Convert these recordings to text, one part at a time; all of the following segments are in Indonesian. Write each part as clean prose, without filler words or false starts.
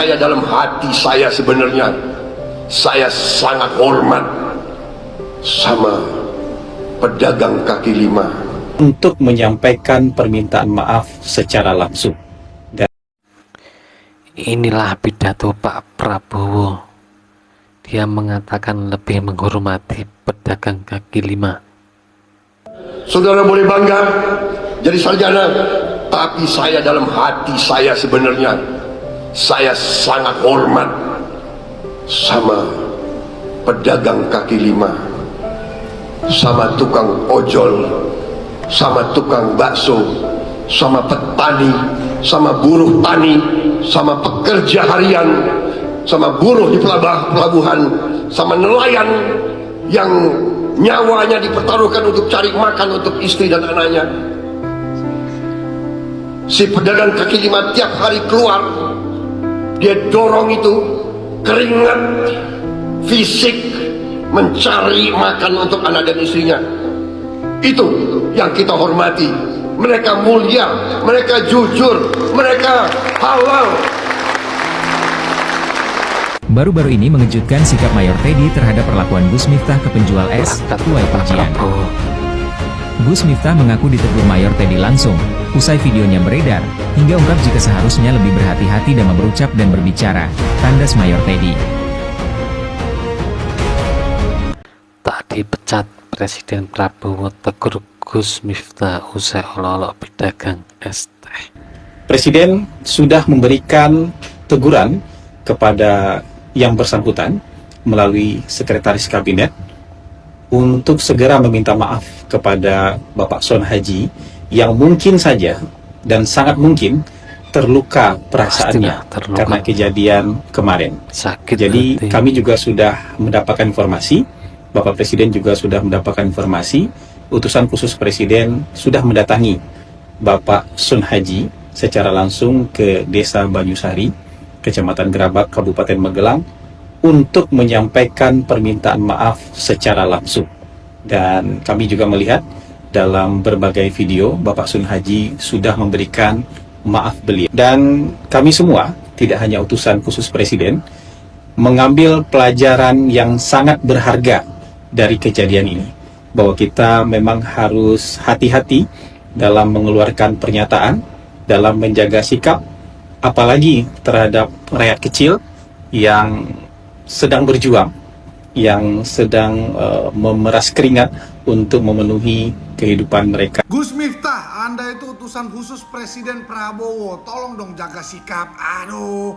Saya dalam hati saya sebenarnya saya sangat hormat sama pedagang kaki lima untuk menyampaikan permintaan maaf secara langsung. Dan inilah pidato Pak Prabowo. Dia mengatakan lebih menghormati pedagang kaki lima. Saudara boleh bangga jadi sarjana, tapi saya dalam hati saya sebenarnya saya sangat hormat sama pedagang kaki lima, sama tukang ojol, sama tukang bakso, sama petani, sama buruh tani, sama pekerja harian, sama buruh di pelabuhan, sama nelayan yang nyawanya dipertaruhkan untuk cari makan untuk istri dan anaknya. Si pedagang kaki lima tiap hari keluar, dia dorong itu keringat fisik mencari makan untuk anak dan istrinya. Itu yang kita hormati. Mereka mulia, mereka jujur, mereka halal. Baru-baru ini mengejutkan sikap Mayor Teddy terhadap perlakuan Gus Miftah ke penjual es tuai pujian. Gus Miftah mengaku ditegur Mayor Teddy langsung, usai videonya beredar, hingga ungkap jika seharusnya lebih berhati-hati dalam berucap dan berbicara, tandas Mayor Teddy. Tak dipecat, Presiden Prabowo tegur Gus Miftah usai olok-olok pedagang es teh. Presiden sudah memberikan teguran kepada yang bersangkutan melalui Sekretaris Kabinet untuk segera meminta maaf kepada Bapak Son Haji yang mungkin saja dan sangat mungkin terluka perasaannya karena kejadian kemarin. Sakit. Jadi hati. kami juga sudah mendapatkan informasi, Bapak Presiden juga sudah mendapatkan informasi, utusan khusus Presiden sudah mendatangi Bapak Son Haji secara langsung ke Desa Banyusari, Kecamatan Gerabak, Kabupaten Magelang, untuk menyampaikan permintaan maaf secara langsung. Dan kami juga melihat dalam berbagai video Bapak Son Haji sudah memberikan maaf beliau. Dan kami semua, tidak hanya utusan khusus Presiden, mengambil pelajaran yang sangat berharga dari kejadian ini, bahwa kita memang harus hati-hati dalam mengeluarkan pernyataan, dalam menjaga sikap, apalagi terhadap rakyat kecil yang sedang berjuang, yang sedang memeras keringat untuk memenuhi kehidupan mereka. Gus Miftah, Anda itu utusan khusus Presiden Prabowo, tolong dong jaga sikap. Aduh.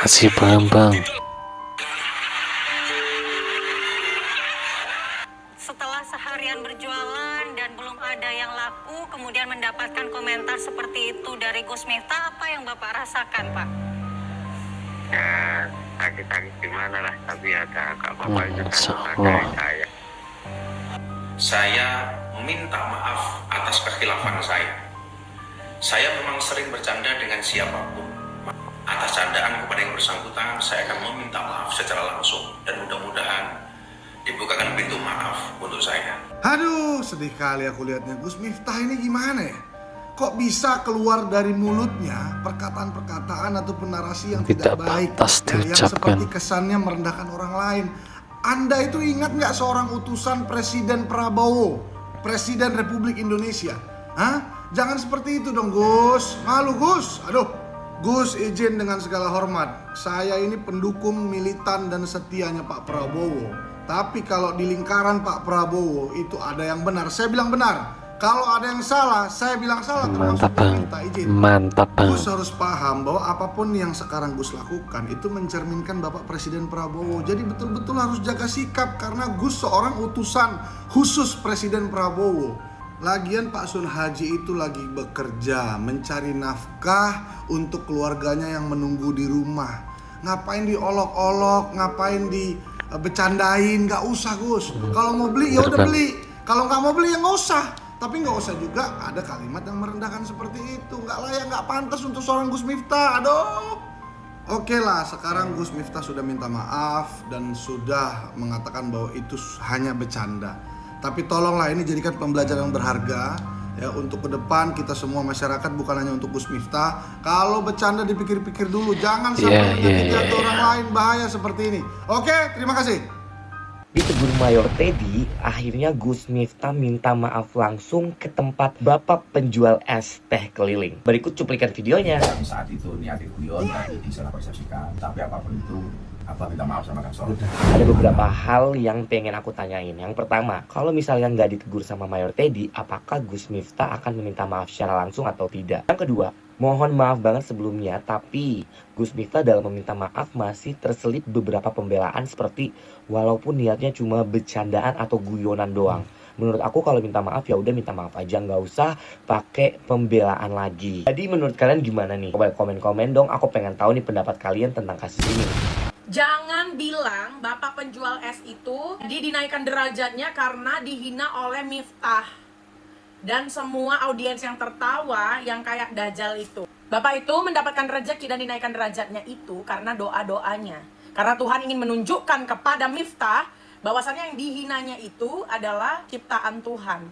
Kasih Bambang. Setelah seharian berjualan dan belum ada yang laku, kemudian mendapatkan komentar seperti itu dari Gus Miftah, apa yang Bapak rasakan, Pak? Ya, sakit-sakit gimana lah, tapi ada Kak Bapak itu Insyaallah. saya. Saya meminta maaf atas kekhilafan saya. Saya memang sering bercanda dengan siapapun. Atas candaan kepada yang bersangkutan, saya akan meminta maaf secara langsung dan mudah-mudahan dibukakan pintu maaf untuk saya. Aduh, sedih kali aku lihatnya. Gus Miftah ini gimana ya? Kok bisa keluar dari mulutnya perkataan-perkataan ataupun narasi yang tidak baik, yang seperti kesannya merendahkan orang lain. Anda itu ingat nggak seorang utusan Presiden Prabowo, Presiden Republik Indonesia? Hah? Jangan seperti itu dong, Gus. Malu, Gus. Aduh, Gus, izin dengan segala hormat, saya ini pendukung militan dan setianya Pak Prabowo. Tapi kalau di lingkaran Pak Prabowo itu ada yang benar, saya bilang benar. Kalau ada yang salah, saya bilang salah, termasuk minta izin. Mantap bang. Gus harus paham bahwa apapun yang sekarang Gus lakukan itu mencerminkan Bapak Presiden Prabowo. Jadi betul-betul harus jaga sikap karena Gus seorang utusan khusus Presiden Prabowo. Lagian Pak Son Haji itu lagi bekerja, mencari nafkah untuk keluarganya yang menunggu di rumah. Ngapain diolok-olok, ngapain dibecandain, gak usah Gus. Kalau mau beli ya udah beli, kalau nggak mau beli ya nggak usah. Tapi nggak usah juga ada kalimat yang merendahkan seperti itu. Nggak layak, nggak pantas untuk seorang Gus Miftah. Aduh. Oke lah, sekarang Gus Miftah sudah minta maaf dan sudah mengatakan bahwa itu hanya bercanda. Tapi tolonglah ini jadikan pembelajaran berharga ya, untuk ke depan kita semua masyarakat, bukan hanya untuk Gus Miftah. Kalau bercanda dipikir-pikir dulu, jangan sampai menyakiti hati orang lain, bahaya seperti ini. Oke, terima kasih. Ditegur Mayor Teddy, akhirnya Gus Miftah minta maaf langsung ke tempat bapak penjual es teh keliling. Berikut cuplikan videonya. Saat itu niatnya guyon, tapi disalah persepsikan. Tapi apapun itu, Abah minta maaf sama Kang Sol. Ada beberapa hal yang pengen aku tanyain. Yang pertama, kalau misalnya nggak ditegur sama Mayor Teddy, apakah Gus Miftah akan meminta maaf secara langsung atau tidak? Yang kedua, mohon maaf banget sebelumnya, tapi Gus Miftah dalam meminta maaf masih terselip beberapa pembelaan seperti walaupun niatnya cuma bercandaan atau guyonan doang. Menurut aku kalau minta maaf ya udah minta maaf aja, nggak usah pakai pembelaan lagi. Jadi menurut kalian gimana nih? Coba komen-komen dong, aku pengen tahu nih pendapat kalian tentang kasus ini. Jangan bilang bapak penjual es itu dinaikkan derajatnya karena dihina oleh Miftah dan semua audiens yang tertawa yang kayak Dajjal itu. Bapak itu mendapatkan rezeki dan dinaikkan derajatnya itu karena doa-doanya. Karena Tuhan ingin menunjukkan kepada Miftah bahwasannya yang dihinanya itu adalah ciptaan Tuhan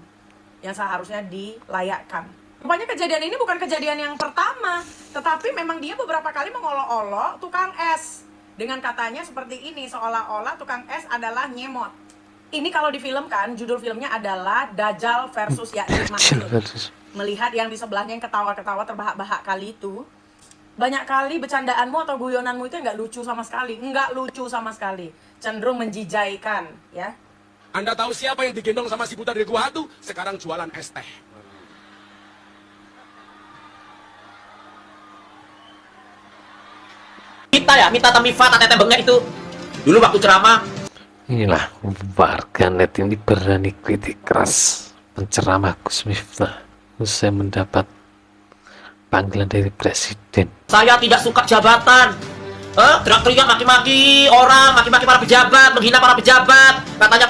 yang seharusnya dilayakkan. Rupanya kejadian ini bukan kejadian yang pertama, tetapi memang dia beberapa kali mengolok-olok tukang es. Dengan katanya seperti ini, seolah-olah tukang es adalah nyemot. Ini kalau difilmkan, judul filmnya adalah Dajjal versus Ya'juj Ma'juj. Melihat yang di sebelahnya yang ketawa-ketawa terbahak-bahak kali itu, banyak kali bercandaanmu atau guyonanmu itu nggak lucu sama sekali. Nggak lucu sama sekali. Cenderung menjijaikan, ya. Anda tahu siapa yang digendong sama si buta dari gua hantu? Sekarang jualan es teh. Kita ya, minta tamifat, teteh bengek itu. Dulu waktu ceramah. Inilah warganet ini berani kritik keras penceramah Gus Miftah usai mendapat panggilan dari presiden. Saya tidak suka jabatan. Teriak-teriak, maki-maki orang, maki-maki para pejabat, menghina para pejabat. Katanya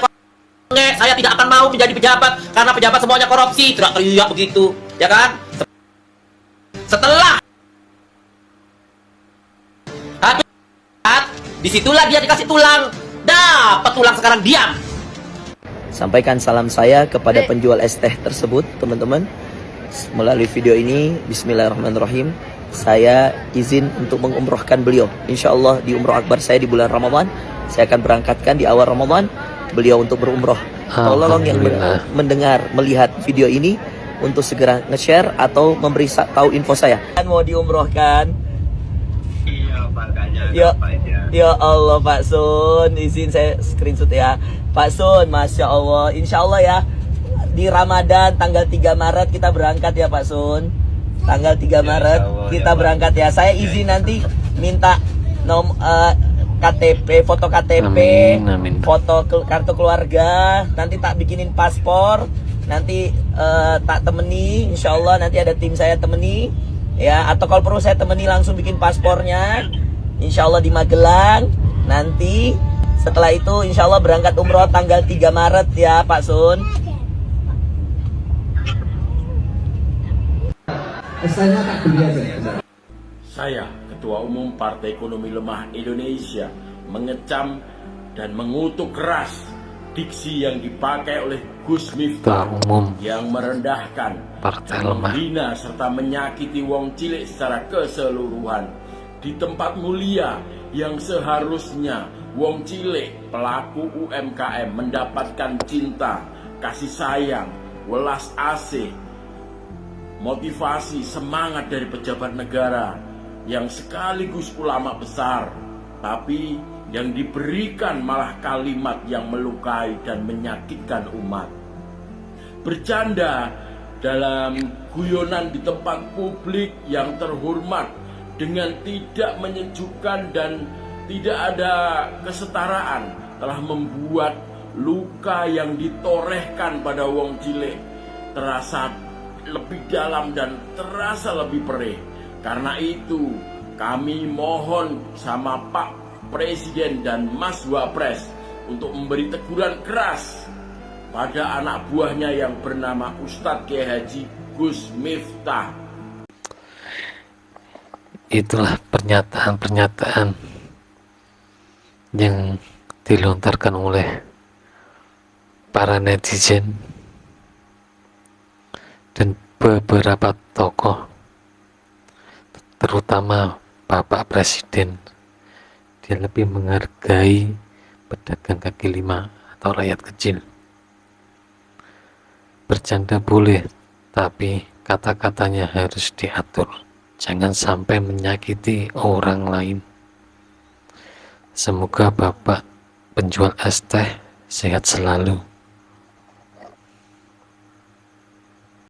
bengek, saya tidak akan mau menjadi pejabat karena pejabat semuanya korupsi. Teriak-teriak begitu, ya kan? Setelah disitulah dia dikasih tulang. Dapat tulang, sekarang diam. Sampaikan salam saya kepada penjual es teh tersebut, teman-teman. Melalui video ini, bismillahirrahmanirrahim, saya izin untuk mengumrohkan beliau. Insya Allah di umroh akbar saya di bulan Ramadan, saya akan berangkatkan di awal Ramadan beliau untuk berumroh. Tolong yang mendengar, melihat video ini untuk segera nge-share atau memberi tahu info saya. Mau diumrohkan? Ya Allah Pak Sun, izin saya screenshot ya Pak Sun, Masya Allah. Insya Allah ya, di Ramadan tanggal 3 Maret kita berangkat ya Pak Sun. Tanggal 3 Maret kita berangkat ya. Saya izin nanti minta KTP, foto KTP, foto kartu keluarga. Nanti tak bikinin paspor. Nanti tak temeni, insya Allah nanti ada tim saya temeni ya. Atau kalau perlu saya temeni langsung bikin paspornya. Insya Allah di Magelang. Nanti setelah itu insya Allah berangkat umroh tanggal 3 Maret ya Pak Sun. Saya, Ketua Umum Partai Ekonomi Lemah Indonesia, mengecam dan mengutuk keras diksi yang dipakai oleh Gus Miftah yang merendahkan, menghina serta menyakiti wong cilik secara keseluruhan di tempat mulia yang seharusnya wong cilik pelaku UMKM mendapatkan cinta, kasih sayang, welas asih, motivasi, semangat dari pejabat negara yang sekaligus ulama besar, tapi yang diberikan malah kalimat yang melukai dan menyakitkan umat. Bercanda dalam guyonan di tempat publik yang terhormat dengan tidak menyejukkan dan tidak ada kesetaraan telah membuat luka yang ditorehkan pada wong cilik terasa lebih dalam dan terasa lebih perih. Karena itu kami mohon sama Pak Presiden dan Mas Wapres untuk memberi teguran keras pada anak buahnya yang bernama Ustadz Kiai Haji Gus Miftah. Itulah pernyataan-pernyataan yang dilontarkan oleh para netizen dan beberapa tokoh, terutama Bapak Presiden, dia lebih menghargai pedagang kaki lima atau rakyat kecil. Bercanda boleh, tapi kata-katanya harus diatur, jangan sampai menyakiti orang lain. Semoga Bapak penjual es teh sehat selalu.